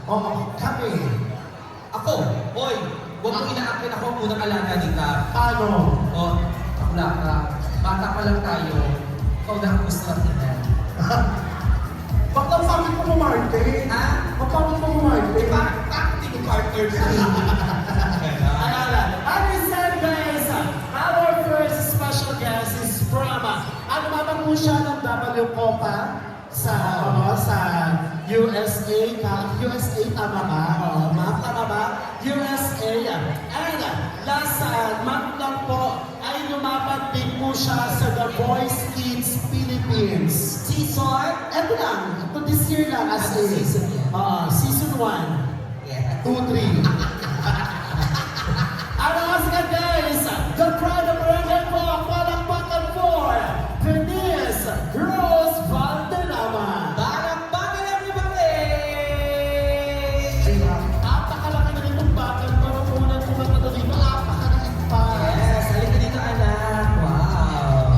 Oo, kami. Ako, hoy, huwag mo inaakin ako ang unang alaga ni Cap. Paano? O, wala ka. Bata pa lang tayo. Ikaw na ang gusto natin yan. Bakit ang pangit mo umarte? Ha? Ang pangit mo umarte? Bakit hindi mo Carter siya? As we said, guys, our first special guest is from, ano naman po siya ng W Copa sa USA, USA tama ba? Oo, ma'am, tama ba? USA. And last month lang po ay lumapat din po siya sa The Voice Kids Philippines. Season? Eto lang, ito this year lang as a season yan? Season 1, Yeah. 2, 3. Ano nga guys? The Pride of Barangay po, palakpakan for Denise Rose Valderrama. Bakit everybody? Napakalaki na itong bakal para unang kumanta dito. Napakalaki pa. Yes, halika dito anak. Wow.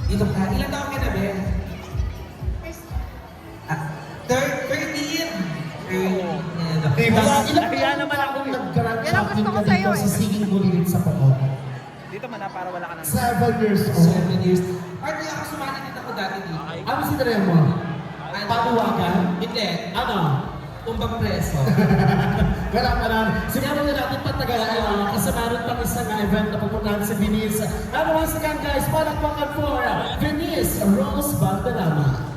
Dito ka. Ilan taon ka na, Ben? 13. Diba? Ilang Kaya taon naman ka ako akong eh. nag-grad Yan ang gusto ko ka sa'yo dito eh. sa Singing Bulilit sa Poco? Dito man na, para wala ka na. 7 years old. 7 years. Arte, ako sumali din ako dati dito. Ano si mo? Paluwagan? Hindi. Ano? Tumbang preso. Wala pa lang. Siguro na natin patagalan kasi meron pang isang event na pupuntahan si Venice. And once again guys, palakpakan for Venice Rose Valderrama.